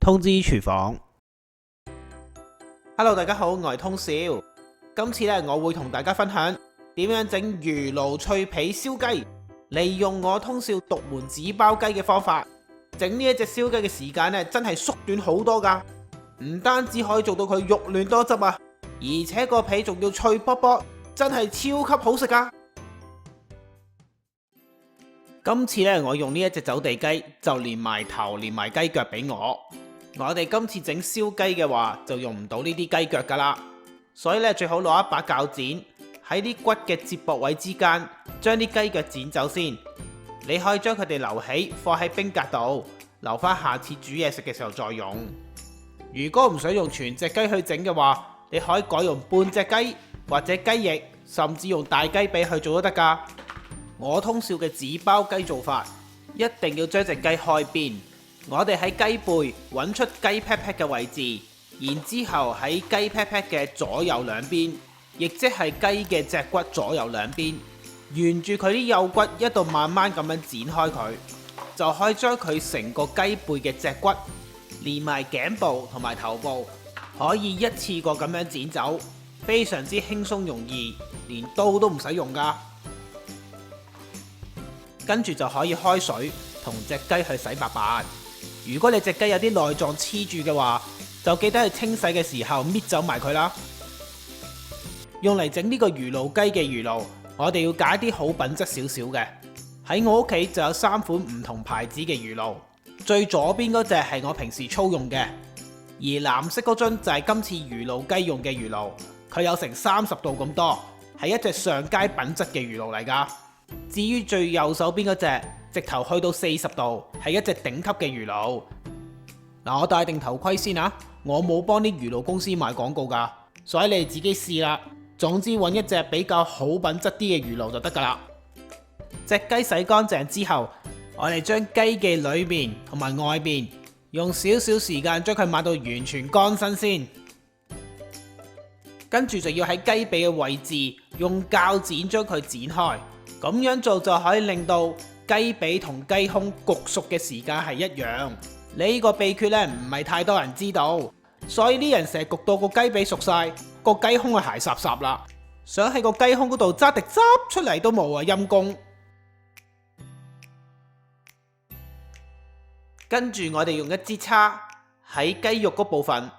通知廚房。Hello， 大家好，我係通少。今次我會同大家分享點樣整魚露脆皮燒雞，利用我通少獨門紙包雞嘅方法，整呢一隻燒雞嘅時間真係縮短好多噶。唔單止可以做到佢肉嫩多汁啊，而且個皮仲要脆卜卜，真係超級好食噶。今次我用呢一隻走地雞，就連埋頭連埋雞腳俾我。我哋今次整燒雞嘅話，就用唔到呢啲雞腳噶啦，所以最好攞一把鉸剪喺啲骨嘅接駁位之間，將啲雞腳剪走先。你可以將佢哋留起，放喺冰格度，留翻下次煮嘢食嘅時候再用。如果唔想用全隻雞去整嘅話，你可以改用半隻雞或者雞翼，甚至用大雞髀去做都得噶。我通少嘅紙包雞做法，一定要將隻雞開邊。我哋喺雞背揾出雞 pat pat 嘅位置，然之後喺雞 pat pat 嘅左右兩邊，亦即係雞嘅脊骨左右兩邊，沿住佢啲幼骨一度慢慢咁樣剪開佢，就可以將佢成個雞背嘅脊骨連埋頸部同埋頭部，可以一次過咁樣剪走，非常之輕鬆容易，連刀都唔使用噶。跟住就可以開水同隻雞去洗白白。如果你隻雞有啲內臟黐住嘅話，就記得去清洗嘅時候搣走埋佢啦。用嚟整呢個魚露雞嘅魚露，我哋要揀啲好品質少少嘅。喺我屋企就有3款唔同牌子嘅魚露，最左邊嗰隻係我平時粗用嘅，而藍色嗰樽就係今次魚露雞用嘅魚露，佢有成30度咁多，係一隻上佳品質嘅魚露嚟噶。至於最右手邊嗰隻，直頭去到40度，係一隻頂級嘅魚露。嗱，我戴定頭盔先啊，我冇幫啲魚露公司賣廣告噶，所以你哋自己試啦。總之揾一隻比較好品質啲嘅魚露就得噶啦。隻雞洗乾淨之後，我哋將雞嘅裏面同埋外邊用少少時間將佢抹到完全乾身先，跟住就要喺雞髀嘅位置用鉸剪將佢剪開。咁樣做就可以令到雞髀同雞胸焗熟嘅時間係一樣。呢個秘訣唔係太多人知道，所以啲人成日焗到個雞髀熟晒，個雞胸係鞋霎霎啦，想喺個雞胸嗰度揸滴汁出嚟都冇啊，陰公。跟住我哋用一支叉喺雞肉嗰部分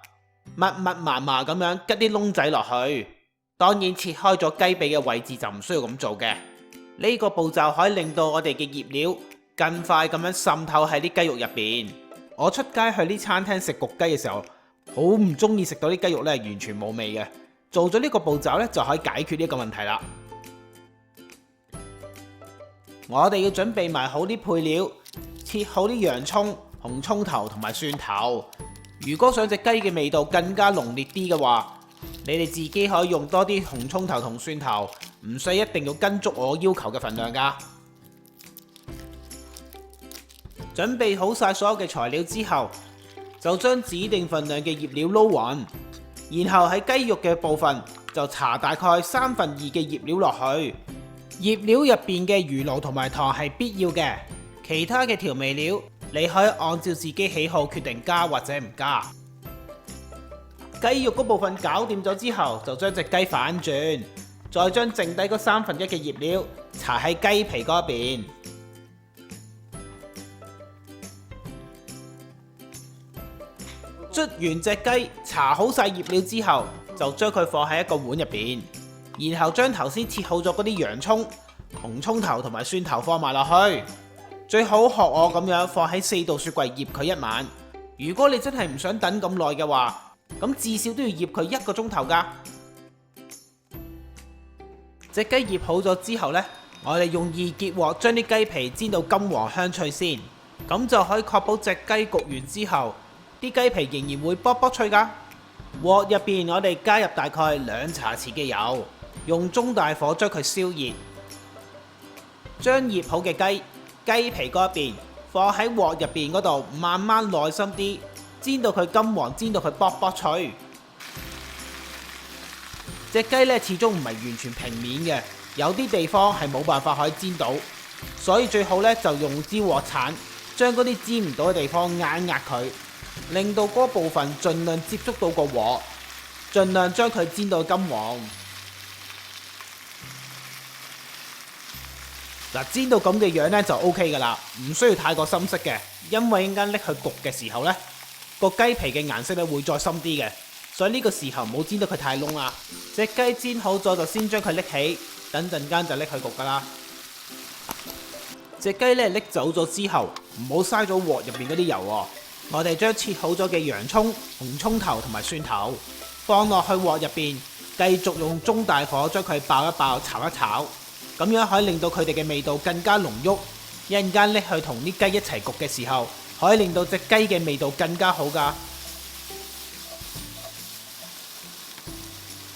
密密麻麻咁樣吉啲窿仔落去，當然切開咗雞髀嘅位置就唔需要咁做嘅。呢個步驟可以令到我哋嘅醃料更快咁樣滲透喺啲雞肉入邊。我出街去啲餐廳食焗雞嘅時候，好唔中意食到啲雞肉完全冇味嘅。做咗呢個步驟就可以解決呢個問題啦。我哋要準備埋好啲配料，切好啲洋葱、紅葱頭同埋蒜頭。如果想隻雞嘅味道更加濃烈啲嘅話，你哋自己可以用多啲紅葱頭同蒜頭，唔使一定要跟足我要求嘅份量噶。準備好晒所有嘅材料之後，就將指定份量嘅醃料撈勻，然後喺雞肉嘅部分就搽大概2/3嘅醃料落去。醃料入邊嘅魚露同埋糖係必要嘅，其他嘅調味料你可以按照自己喜好決定加或者唔加。雞肉嗰部分搞掂咗之後，就將隻雞反轉，再將剩低嗰1/3嘅醃料搽喺雞皮嗰邊。捽完隻雞，搽好晒醃料之後，就將佢放喺一個碗入邊，然後將頭先切好咗嗰啲洋葱、紅葱頭同埋蒜頭放埋落去。最好學我咁樣放喺4度雪櫃醃佢1晚。如果你真係唔想等咁耐嘅話，咁至少都要醃佢1個鐘頭噶。隻雞醃好咗之後我哋用2結鑊將啲雞皮煎到金黃香脆先，咁就可以確保隻雞焗完之後，啲雞皮仍然會卜卜脆噶。鑊入邊我哋加入大概2茶匙嘅油，用中大火將佢燒熱，將醃好嘅雞皮嗰一邊放喺鑊入邊嗰度，慢慢耐心啲煎到佢金黃，煎到佢卜卜脆。隻雞始終唔係完全平面嘅，有啲地方係冇辦法可以煎到，所以最好就用支鑊鏟將嗰啲煎唔到嘅地方壓一壓佢，令到嗰部分盡量接觸到個鑊，盡量將佢煎到金黃。嗱，煎到咁嘅樣呢就 OK 噶啦，唔需要太過深色嘅，因為一陣間拎去焗嘅時候呢，個雞皮嘅顏色咧會再深啲嘅，所以呢個時候唔好煎到佢太燶啦。隻雞煎好咗就先將佢拎起，等陣間就拎去焗噶啦。隻雞咧拎走咗之後，唔好嘥咗鑊入邊嗰啲油喎。我哋將切好咗嘅洋葱、紅葱頭同埋蒜頭放落去鑊入邊，繼續用中大火將佢爆一爆、炒一炒，咁樣可以令到佢哋嘅味道更加濃郁。一陣間拎去同啲雞一齊焗嘅時候，可以令到隻雞嘅味道更加好噶。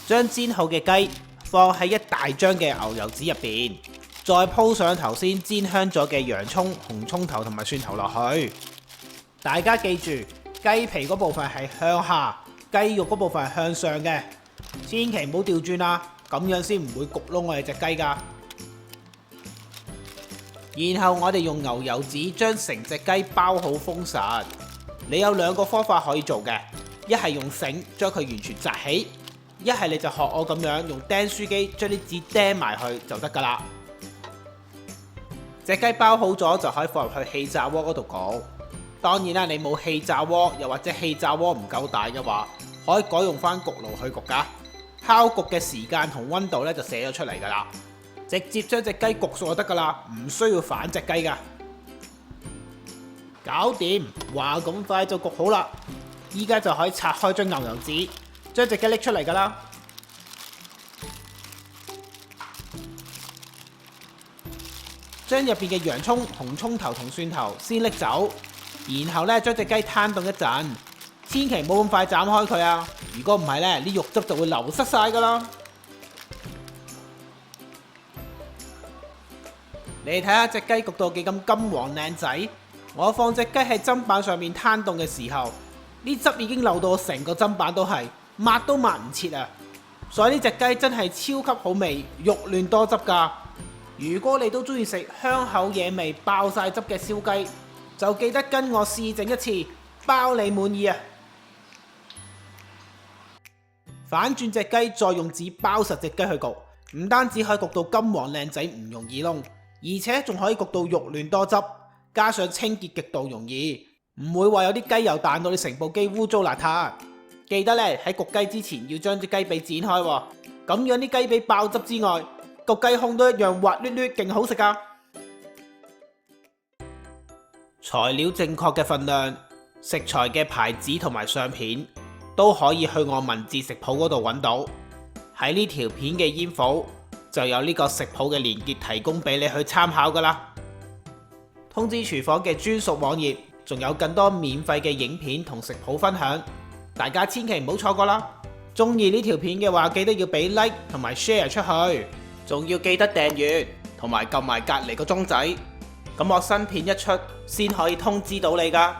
將煎好嘅雞放喺一大張嘅牛油紙入邊。再鋪上頭先煎香咗嘅洋葱、紅葱頭同埋蒜頭落去。大家記住，雞皮嗰部分係向下，雞肉嗰部分係向上嘅，千祈唔好調轉啦，咁樣先唔會焗燶我哋隻雞噶。然後我哋用牛油紙將成隻雞包好封實。你有兩個方法可以做嘅，一係用繩將佢完全紮起，一係你就學我咁樣用釘書機將啲紙釘埋去就得噶啦。隻雞包好咗就可以放入去氣炸鍋嗰度焗。當然啦，你冇氣炸鍋，又或者氣炸鍋唔夠大嘅話，可以改用翻焗爐去焗噶。烤焗嘅時間同溫度咧就寫咗出嚟噶啦，直接將隻雞焗熟就得噶啦，唔需要反隻雞噶。搞掂，話咁快就焗好啦。依家就可以拆開張牛油紙，將隻雞拎出嚟噶啦。將入邊嘅洋葱、紅葱頭同蒜頭先拎走，然後咧將隻雞攤凍一陣，千祈唔好咁快斬開佢啊！如果唔係咧，啲肉汁就會流失晒噶啦。你睇下隻雞焗到幾咁金黃靚仔，我放隻雞喺砧板上面攤凍嘅時候，啲汁已經流到成個砧板都係，抹都抹唔切啊！所以呢隻雞真係超級好味，肉嫩多汁噶。如果你都中意食香口野味爆晒汁嘅燒雞，就記得跟我試整一次，包你滿意啊！反轉隻雞，再用紙包實隻雞去焗，唔單止可以焗到金黃靚仔唔容易燶，而且仲可以焗到肉嫩多汁，加上清潔極度容易，唔會話有啲雞油彈到你成部機污糟邋遢。記得咧喺焗雞之前要將隻雞髀剪開喎，咁樣啲雞髀爆汁之外，焗雞胸都一樣滑捋捋，勁好食噶。材料正確嘅份量、食材嘅牌子同埋相片都可以去我文字食譜嗰度揾到。喺呢條片嘅煙譜就有呢個食譜嘅連結提供俾你去參考噶啦。通知廚房嘅專屬網頁仲有更多免費嘅影片同食譜分享，大家千祈唔好錯過啦。中意呢條片嘅話，記得要俾 like 同埋 share 出去。仲要記得訂閱同埋撳埋隔離個鐘仔，咁我新片一出先可以通知到你㗎。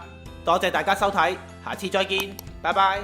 多謝大家收睇，下次再見，拜拜。